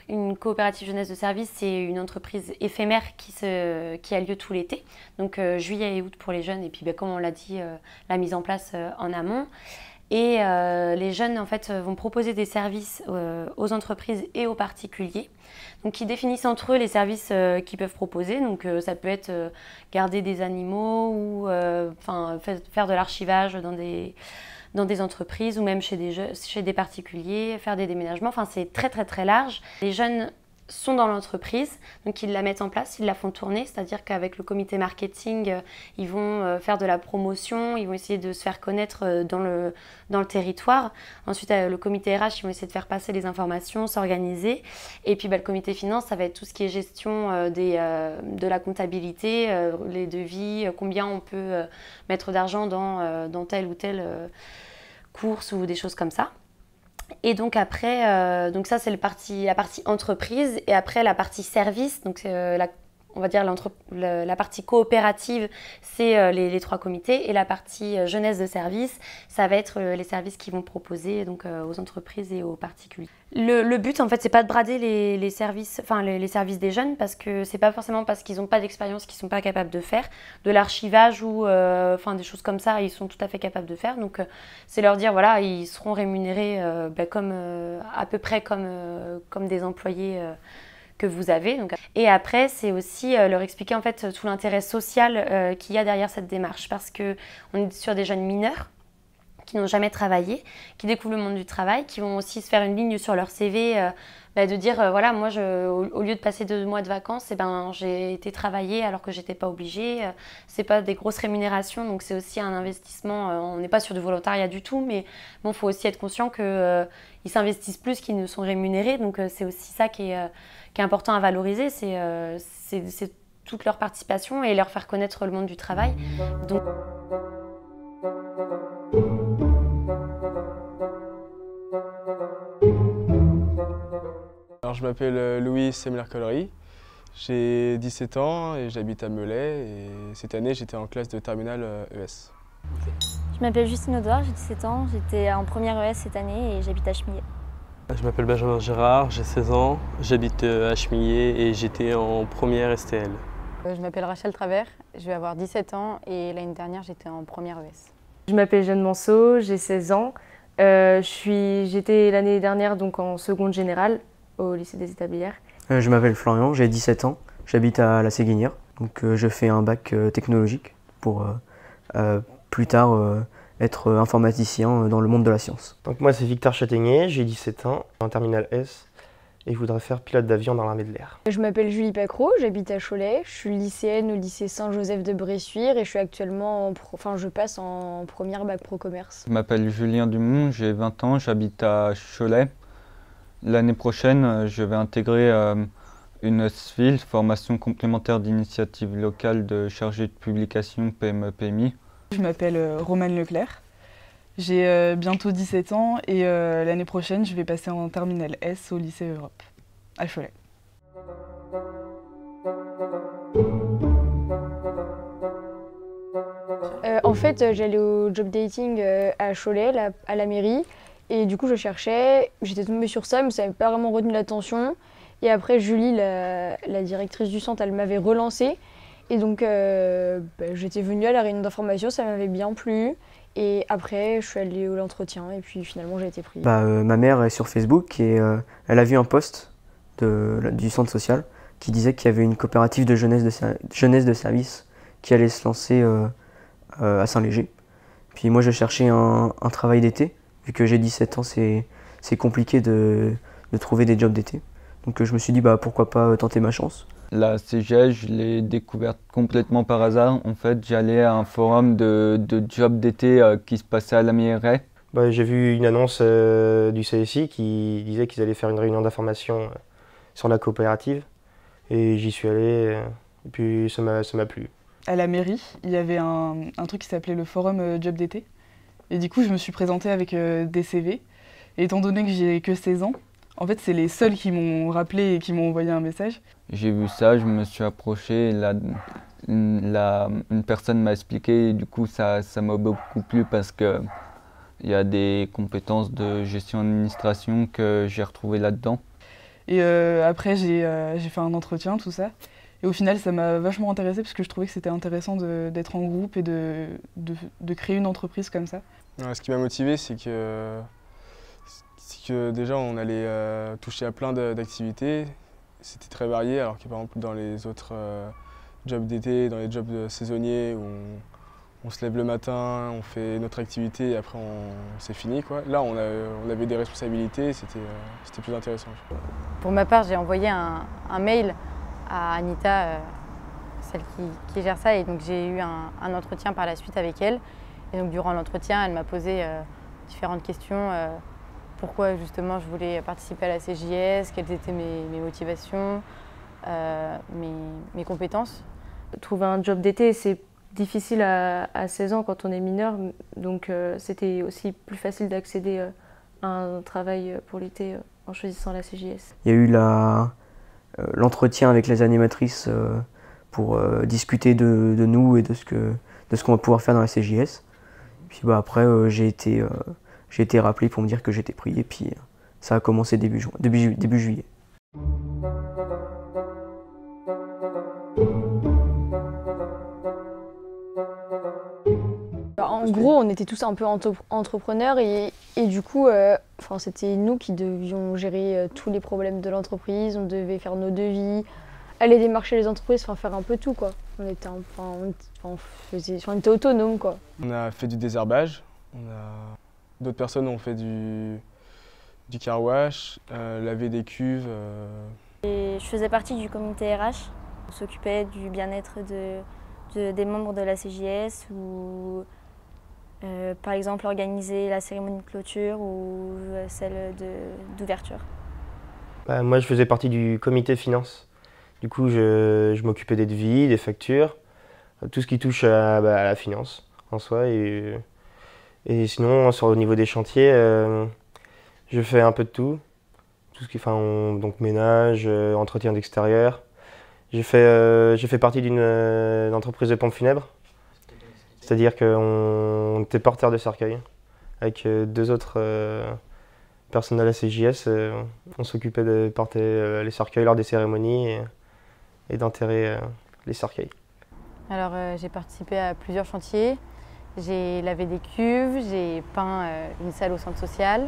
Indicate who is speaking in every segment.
Speaker 1: Une coopérative jeunesse de service, c'est une entreprise éphémère qui a lieu tout l'été, donc juillet et août pour les jeunes, et puis comme on l'a dit, la mise en place en amont. Et les jeunes en fait, vont proposer des services aux entreprises et aux particuliers. Donc ils définissent entre eux les services qu'ils peuvent proposer. Donc ça peut être garder des animaux ou faire de l'archivage dans des entreprises ou même chez des particuliers, faire des déménagements. Enfin, c'est très très très large. Les jeunes sont dans l'entreprise, donc ils la mettent en place, ils la font tourner, c'est-à-dire qu'avec le comité marketing, ils vont faire de la promotion, ils vont essayer de se faire connaître dans le territoire. Ensuite, le comité RH, ils vont essayer de faire passer les informations, s'organiser. Et puis le comité finance, ça va être tout ce qui est gestion de la comptabilité, les devis, combien on peut mettre d'argent dans telle ou telle course ou des choses comme ça. Et donc après, donc ça c'est la partie entreprise, et après la partie service, donc on va dire la partie coopérative, c'est les 3 comités, et la partie jeunesse de service, ça va être les services qu'ils vont proposer donc, aux entreprises et aux particuliers. Le but en fait, c'est pas de brader les services des jeunes, parce que c'est pas forcément parce qu'ils n'ont pas d'expérience qu'ils sont pas capables de faire. De l'archivage ou des choses comme ça, ils sont tout à fait capables de faire. Donc c'est leur dire voilà, ils seront rémunérés à peu près comme des employés que vous avez. Donc. Et après, c'est aussi leur expliquer en fait tout l'intérêt social qu'il y a derrière cette démarche, parce qu'on est sur des jeunes mineurs qui n'ont jamais travaillé, qui découvrent le monde du travail, qui vont aussi se faire une ligne sur leur CV, de dire voilà, moi au lieu de passer 2 mois de vacances, j'ai été travailler alors que j'étais pas obligée. C'est pas des grosses rémunérations, donc c'est aussi un investissement. On n'est pas sur du volontariat du tout, mais bon, faut aussi être conscient que ils s'investissent plus qu'ils ne sont rémunérés, donc c'est aussi ça qui est important à valoriser, c'est toute leur participation et leur faire connaître le monde du travail. Donc...
Speaker 2: Alors, je m'appelle Louis Semler-Collery, j'ai 17 ans et j'habite à Melay, et cette année j'étais en classe de terminale ES.
Speaker 3: Je m'appelle Justine Audouard, j'ai 17 ans, j'étais en première ES cette année et j'habite à Chemillé.
Speaker 4: Je m'appelle Benjamin Gérard, j'ai 16 ans, j'habite à Chemillé et j'étais en première STL.
Speaker 5: Je m'appelle Rachel Travers, je vais avoir 17 ans et l'année dernière j'étais en première ES.
Speaker 6: Je m'appelle Jeanne Manceau, j'ai 16 ans. J'étais l'année dernière donc en seconde générale au lycée des Établières.
Speaker 7: Je m'appelle Florian, j'ai 17 ans, j'habite à la Séguinière. Donc je fais un bac technologique pour plus tard être informaticien dans le monde de la science.
Speaker 8: Donc moi c'est Victor Châtaignier, j'ai 17 ans, en terminale S, et je voudrais faire pilote d'avion dans l'armée de l'air.
Speaker 9: Je m'appelle Julie Pacreau, j'habite à Cholet, je suis lycéenne au lycée Saint-Joseph de Bressuire et je suis actuellement, je passe en première bac pro commerce.
Speaker 10: Je m'appelle Julien Dumont, j'ai 20 ans, j'habite à Cholet. L'année prochaine, je vais intégrer une SFIL, formation complémentaire d'initiative locale de chargé de publication PME-PMI.
Speaker 11: Je m'appelle Romane Leclerc, j'ai bientôt 17 ans et l'année prochaine je vais passer en terminale S au lycée Europe, à Cholet.
Speaker 9: En fait, j'allais au job dating à Cholet, à la mairie, et du coup je cherchais, j'étais tombée sur ça mais ça n'avait pas vraiment retenu l'attention. Et après Julie, la directrice du centre, elle m'avait relancée. Et donc j'étais venue à la réunion d'information, ça m'avait bien plu. Et après je suis allée à l'entretien et puis finalement j'ai été prise.
Speaker 7: Ma mère est sur Facebook et elle a vu un post du centre social qui disait qu'il y avait une coopérative de jeunesse de service qui allait se lancer à Saint-Léger. Puis moi je cherchais un travail d'été, vu que j'ai 17 ans c'est compliqué de trouver des jobs d'été. Donc je me suis dit pourquoi pas tenter ma chance.
Speaker 10: La CGE, je l'ai découverte complètement par hasard. En fait, j'allais à un forum de jobs d'été qui se passait à la mairie.
Speaker 8: J'ai vu une annonce du CSI qui disait qu'ils allaient faire une réunion d'information sur la coopérative. Et j'y suis allé, et puis ça m'a plu.
Speaker 11: À la mairie, il y avait un truc qui s'appelait le forum job d'été. Et du coup, je me suis présentée avec des CV. Et étant donné que j'ai que 16 ans, en fait, c'est les seuls qui m'ont rappelé et qui m'ont envoyé un message.
Speaker 10: J'ai vu ça, je me suis approché, une personne m'a expliqué et du coup ça m'a beaucoup plu parce qu'il y a des compétences de gestion d'administration que j'ai retrouvées là-dedans.
Speaker 11: Et après, j'ai fait un entretien, tout ça. Et au final, ça m'a vachement intéressée parce que je trouvais que c'était intéressant d'être en groupe et de créer une entreprise comme ça.
Speaker 2: Ouais, ce qui m'a motivé, c'est que déjà on allait toucher à plein d'activités. C'était très varié, alors que par exemple dans les autres jobs d'été, dans les jobs saisonniers, où on se lève le matin, on fait notre activité et après c'est fini, quoi. Là, on avait des responsabilités, c'était plus intéressant.
Speaker 5: Pour ma part, j'ai envoyé un mail à Anita, celle qui gère ça, et donc j'ai eu un entretien par la suite avec elle. Et donc durant l'entretien, elle m'a posé différentes questions. Pourquoi justement je voulais participer à la CJS, quelles étaient mes motivations, mes compétences.
Speaker 6: Trouver un job d'été, c'est difficile à 16 ans quand on est mineur, donc c'était aussi plus facile d'accéder à un travail pour l'été en choisissant la CJS.
Speaker 7: Il y a eu l'entretien avec les animatrices pour discuter de nous et de ce qu'on va pouvoir faire dans la CJS. Puis après, j'ai été rappelé pour me dire que j'étais pris et puis ça a commencé début juillet.
Speaker 9: En gros, on était tous un peu entrepreneurs et du coup, c'était nous qui devions gérer tous les problèmes de l'entreprise. On devait faire nos devis, aller démarcher les entreprises, faire un peu tout, quoi. On était autonomes, quoi.
Speaker 2: On a fait du désherbage, d'autres personnes ont fait du car wash, laver des cuves.
Speaker 3: Et je faisais partie du comité RH. On s'occupait du bien-être des membres de la CJS ou par exemple organiser la cérémonie de clôture ou celle d'ouverture.
Speaker 8: Moi je faisais partie du comité finance. Du coup je m'occupais des devis, des factures, tout ce qui touche à la finance en soi. Et sinon au niveau des chantiers, je fais un peu de tout. Tout ce qui, donc ménage, entretien d'extérieur. J'ai fait partie d'une entreprise de pompes funèbres. C'est-à-dire qu'on était porteur de cercueils. Avec deux autres personnes de la CJS, on s'occupait de porter les cercueils lors des cérémonies et d'enterrer les cercueils.
Speaker 5: Alors j'ai participé à plusieurs chantiers. J'ai lavé des cuves, j'ai peint une salle au centre social,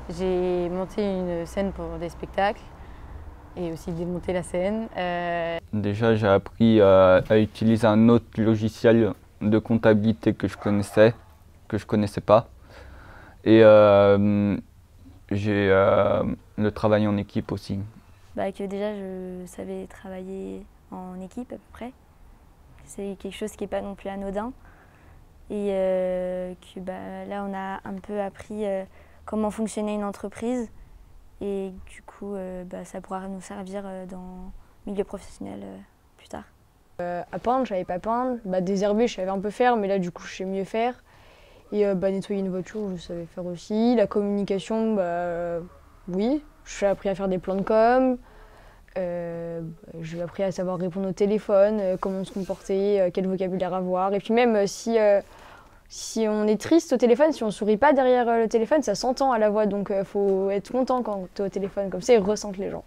Speaker 5: j'ai monté une scène pour des spectacles et aussi démonté la scène.
Speaker 10: Déjà, j'ai appris à utiliser un autre logiciel de comptabilité que je connaissais pas. Et j'ai le travail en équipe aussi.
Speaker 3: Que déjà, je savais travailler en équipe à peu près. C'est quelque chose qui n'est pas non plus anodin. Et que là, on a un peu appris comment fonctionnait une entreprise. Et du coup, ça pourra nous servir dans le milieu professionnel plus tard.
Speaker 9: À peindre, je savais pas peindre. Désherber, je savais un peu faire, mais là, du coup, je sais mieux faire. Et nettoyer une voiture, je savais faire aussi. La communication, oui. J'ai appris à faire des plans de com. J'ai appris à savoir répondre au téléphone, comment se comporter, quel vocabulaire avoir. Et puis même si on est triste au téléphone, si on sourit pas derrière le téléphone, ça s'entend à la voix. Donc faut être content quand tu es au téléphone, comme ça ils ressentent les gens.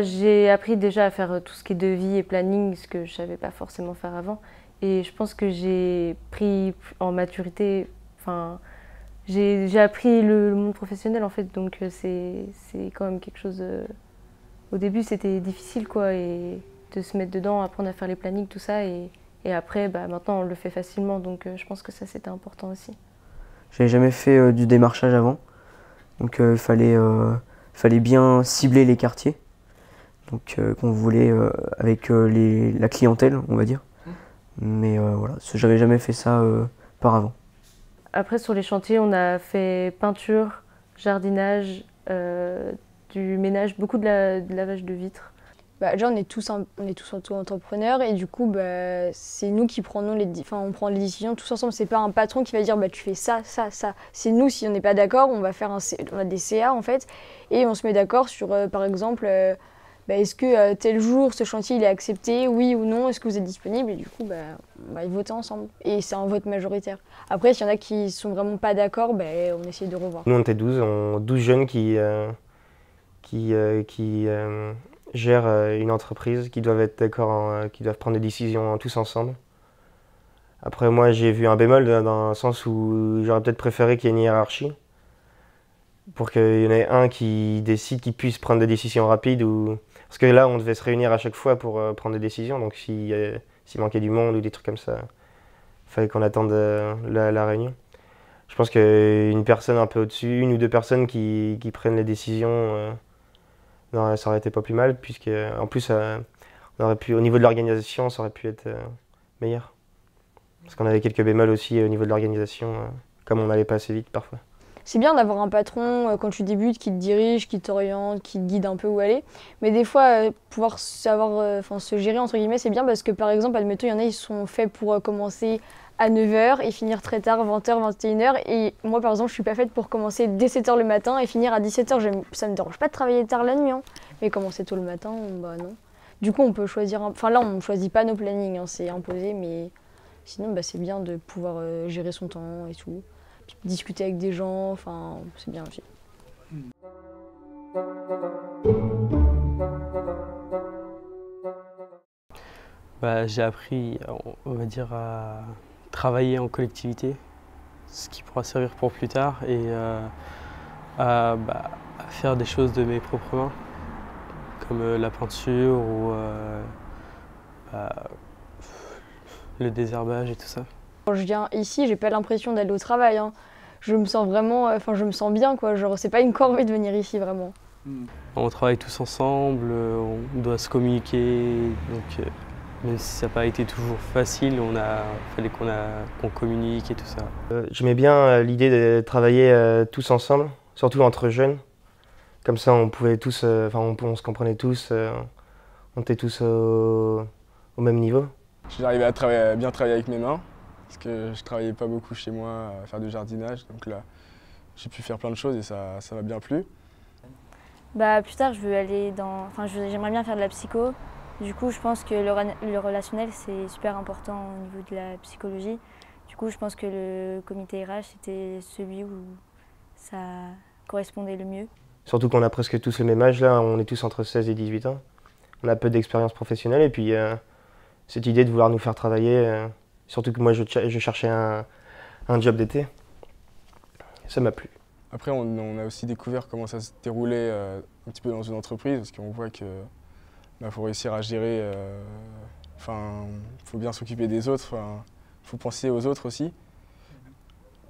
Speaker 6: J'ai appris déjà à faire tout ce qui est devis et planning, ce que je savais pas forcément faire avant. Et je pense que j'ai pris en maturité, j'ai appris le monde professionnel en fait, donc c'est quand même quelque chose. Au début c'était difficile quoi, et de se mettre dedans, apprendre à faire les plannings, tout ça, et après maintenant on le fait facilement, donc je pense que ça c'était important aussi.
Speaker 7: J'avais jamais fait du démarchage avant, donc il fallait bien cibler les quartiers donc qu'on voulait avec la clientèle, on va dire. Mais voilà, j'avais jamais fait ça par avant.
Speaker 6: Après sur les chantiers, on a fait peinture, jardinage, du ménage, beaucoup de lavage de vitres.
Speaker 9: Déjà on est tous auto-entrepreneurs et du coup c'est nous qui prenons on prend les décisions tous ensemble. C'est pas un patron qui va dire tu fais ça, ça, ça. C'est nous, si on n'est pas d'accord, on a des CA en fait et on se met d'accord sur par exemple est-ce que tel jour ce chantier il est accepté, oui ou non, est-ce que vous êtes disponible, et du coup on va y voter ensemble et c'est un vote majoritaire. Après s'il y en a qui sont vraiment pas d'accord, on essaie de revoir.
Speaker 8: Nous on était 12 jeunes qui qui gèrent une entreprise, qui doivent être d'accord, qui doivent prendre des décisions tous ensemble. Après, moi, j'ai vu un bémol dans le sens où j'aurais peut-être préféré qu'il y ait une hiérarchie pour qu'il y en ait un qui décide, qui puisse prendre des décisions rapides. Parce que là, on devait se réunir à chaque fois pour prendre des décisions. Donc, s'il manquait du monde ou des trucs comme ça, il fallait qu'on attende la réunion. Je pense qu'une personne un peu au-dessus, une ou deux personnes qui prennent les décisions, non, ça aurait été pas plus mal, puisque en plus, on aurait pu, au niveau de l'organisation, ça aurait pu être meilleur. Parce qu'on avait quelques bémols aussi au niveau de l'organisation, comme on n'allait pas assez vite parfois.
Speaker 9: C'est bien d'avoir un patron quand tu débutes qui te dirige, qui t'oriente, qui te guide un peu où aller. Mais des fois, pouvoir savoir, se gérer, entre guillemets, c'est bien parce que par exemple, admettons, il y en a, ils sont faits pour commencer à 9h et finir très tard, 20h, 21h. Et moi, par exemple, je suis pas faite pour commencer dès 7h le matin et finir à 17h. Ça me dérange pas de travailler tard la nuit, hein. Mais commencer tôt le matin, bah non. Du coup, on peut choisir... Enfin là, on ne choisit pas nos plannings, hein, c'est imposé, mais sinon, bah, c'est bien de pouvoir gérer son temps et tout. Puis discuter avec des gens, enfin, c'est bien aussi.
Speaker 4: Bah, j'ai appris, on va dire, à travailler en collectivité, ce qui pourra servir pour plus tard, et à faire des choses de mes propres mains, comme la peinture ou le désherbage et tout ça.
Speaker 9: Quand je viens ici, j'ai pas l'impression d'aller au travail, hein. Je me sens vraiment, je me sens bien, quoi. Genre, c'est pas une corvée de venir ici, vraiment.
Speaker 4: On travaille tous ensemble, on doit se communiquer, donc même si ça n'a pas été toujours facile, fallait qu'on communique et tout ça.
Speaker 8: J'aimais bien l'idée de travailler tous ensemble, surtout entre jeunes. Comme ça, on pouvait tous, on se comprenait tous, on était tous au même niveau.
Speaker 2: J'arrivais à bien travailler avec mes mains, parce que je travaillais pas beaucoup chez moi à faire du jardinage. Donc là, j'ai pu faire plein de choses et ça m'a bien plu.
Speaker 3: Bah, plus tard, je veux aller j'aimerais bien faire de la psycho. Du coup, je pense que le relationnel, c'est super important au niveau de la psychologie. Du coup, je pense que le comité RH, c'était celui où ça correspondait le mieux.
Speaker 8: Surtout qu'on a presque tous le même âge, là, on est tous entre 16 et 18 ans. On a peu d'expérience professionnelle et puis cette idée de vouloir nous faire travailler, surtout que moi je cherchais un job d'été, ça m'a plu.
Speaker 2: Après, on a aussi découvert comment ça se déroulait un petit peu dans une entreprise, parce qu'on voit que faut réussir à gérer, faut bien s'occuper des autres, faut penser aux autres aussi.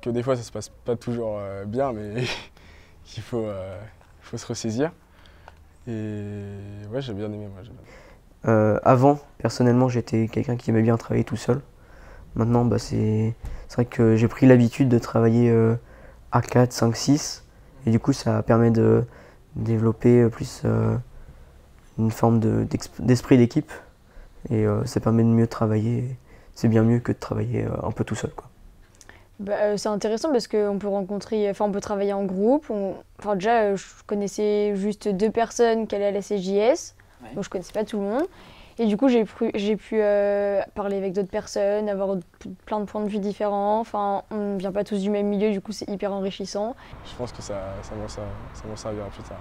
Speaker 2: Que des fois ça se passe pas toujours bien, mais qu'il faut se ressaisir. Et ouais, j'ai bien aimé.
Speaker 7: Avant, personnellement, j'étais quelqu'un qui aimait bien travailler tout seul. Maintenant, c'est vrai que j'ai pris l'habitude de travailler à 4, 5, 6. Et du coup, ça permet de développer plus une forme d'esprit d'équipe. Et ça permet de mieux travailler. C'est bien mieux que de travailler un peu tout seul, quoi.
Speaker 9: C'est intéressant parce qu'on peut on peut travailler en groupe. Déjà, je connaissais juste 2 personnes qui allaient à la CJS, donc je connaissais pas tout le monde. Et du coup, j'ai pu parler avec d'autres personnes, avoir plein de points de vue différents. Enfin, on ne vient pas tous du même milieu, du coup, c'est hyper enrichissant.
Speaker 2: Je pense que ça m'en servira plus tard.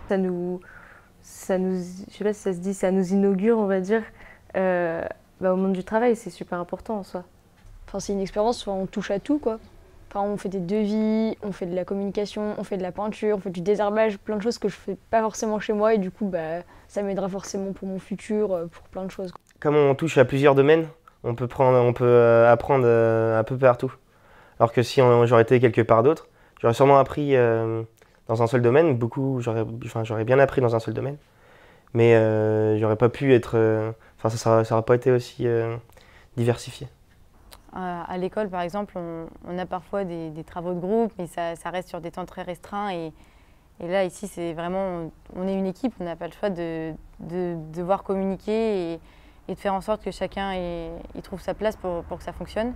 Speaker 6: Je sais pas si ça se dit, ça nous inaugure, on va dire, au monde du travail. C'est super important en soi.
Speaker 9: C'est une expérience où on touche à tout, quoi. On fait des devis, on fait de la communication, on fait de la peinture, on fait du désherbage, plein de choses que je fais pas forcément chez moi et du coup ça m'aidera forcément pour mon futur, pour plein de choses.
Speaker 8: Comme on touche à plusieurs domaines, on peut apprendre un peu partout. Alors que si j'aurais été quelque part d'autre, j'aurais sûrement appris dans un seul domaine, j'aurais bien appris dans un seul domaine, mais j'aurais pas pu être, ça n'aurait pas été aussi diversifié.
Speaker 5: À l'école, par exemple, on a parfois des travaux de groupe, mais ça reste sur des temps très restreints. Et là, ici, c'est vraiment, on est une équipe, on n'a pas le choix de devoir communiquer et de faire en sorte que chacun y trouve sa place pour que ça fonctionne.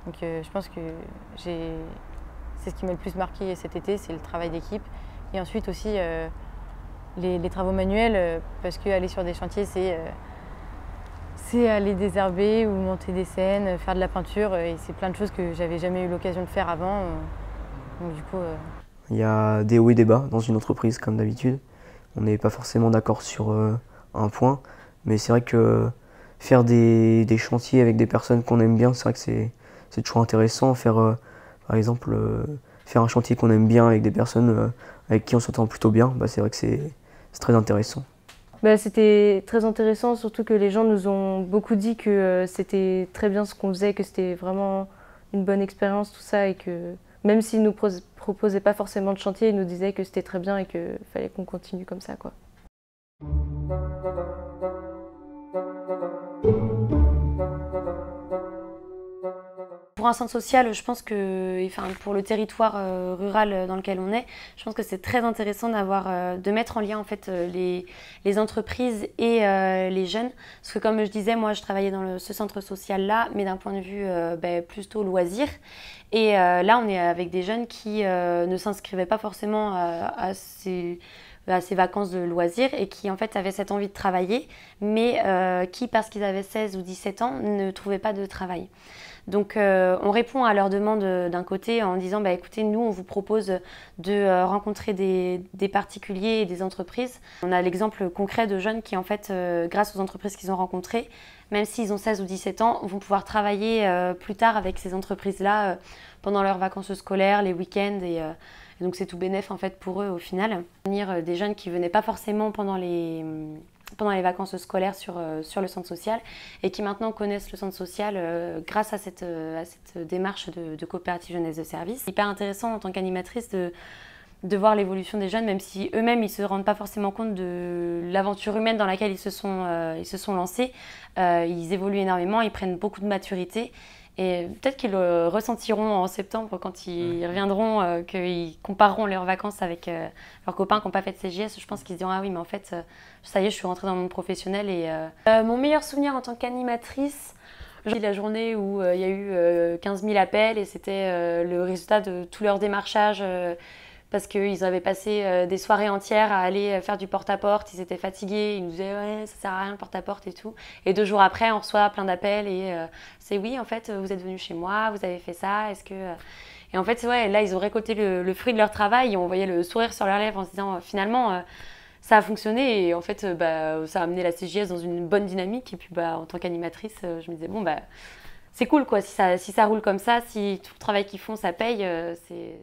Speaker 5: Donc je pense que c'est ce qui m'a le plus marqué cet été, c'est le travail d'équipe. Et ensuite aussi les travaux manuels, parce qu'aller sur des chantiers, c'est aller désherber ou monter des scènes, faire de la peinture, et c'est plein de choses que j'avais jamais eu l'occasion de faire avant. Donc du coup,
Speaker 7: Il y a des hauts et des bas dans une entreprise, comme d'habitude. on n'est pas forcément d'accord sur un point, mais c'est vrai que faire des chantiers avec des personnes qu'on aime bien, c'est vrai que c'est toujours intéressant. Faire, par exemple, faire un chantier qu'on aime bien avec des personnes avec qui on s'entend plutôt bien, bah, c'est vrai que c'est très intéressant.
Speaker 6: Bah, c'était très intéressant, surtout que les gens nous ont beaucoup dit que c'était très bien ce qu'on faisait, que c'était vraiment une bonne expérience, tout ça, et que même s'ils nous proposaient pas forcément de chantier, ils nous disaient que c'était très bien et qu'il fallait qu'on continue comme ça, quoi.
Speaker 1: Pour un centre social, je pense que, enfin, pour le territoire rural dans lequel on est, je pense que c'est très intéressant de mettre en lien en fait les entreprises et les jeunes. Parce que comme je disais, moi je travaillais dans ce centre social-là, mais d'un point de vue plutôt loisir. Et là, on est avec des jeunes qui ne s'inscrivaient pas forcément à ces vacances de loisirs et qui en fait avaient cette envie de travailler, mais qui, parce qu'ils avaient 16 ou 17 ans, ne trouvaient pas de travail. Donc on répond à leurs demandes d'un côté en disant bah, écoutez, nous on vous propose de rencontrer des particuliers et des entreprises. On a l'exemple concret de jeunes qui en fait, grâce aux entreprises qu'ils ont rencontrées, même s'ils ont 16 ou 17 ans, vont pouvoir travailler plus tard avec ces entreprises-là pendant leurs vacances scolaires, les week-ends et donc c'est tout bénef en fait pour eux au final. Des jeunes qui venaient pas forcément pendant les vacances scolaires sur le centre social et qui maintenant connaissent le centre social grâce à cette démarche de coopérative jeunesse de service. C'est hyper intéressant en tant qu'animatrice de voir l'évolution des jeunes, même si eux-mêmes ils se rendent pas forcément compte de l'aventure humaine dans laquelle ils se sont lancés. Ils évoluent énormément, ils prennent beaucoup de maturité. Et peut-être qu'ils le ressentiront en septembre quand ils reviendront, qu'ils compareront leurs vacances avec leurs copains qui n'ont pas fait de CJS. Je pense qu'ils se diront « Ah oui, mais en fait, ça y est, je suis rentrée dans le monde professionnel. » Mon meilleur souvenir en tant qu'animatrice, j'ai la journée où il y a eu 15 000 appels et c'était le résultat de tout leur démarchage parce qu'ils avaient passé des soirées entières à aller faire du porte-à-porte, ils étaient fatigués, ils nous disaient « Ouais, ça sert à rien le porte-à-porte et tout ». Et 2 jours après, on reçoit plein d'appels et c'est « Oui, en fait, vous êtes venu chez moi, vous avez fait ça, est-ce que… » Et en fait, ouais, là, ils ont récolté le fruit de leur travail et on voyait le sourire sur leurs lèvres en se disant « Finalement, ça a fonctionné » et en fait, ça a amené la CJS dans une bonne dynamique. Et puis, en tant qu'animatrice, je me disais « Bon, c'est cool, quoi, si ça roule comme ça, si tout le travail qu'ils font, ça paye, c'est… »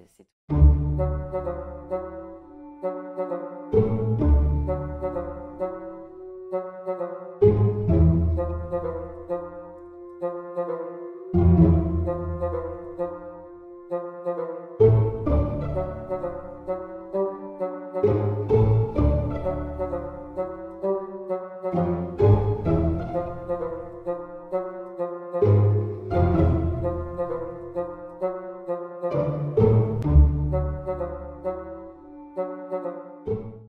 Speaker 12: Thank you.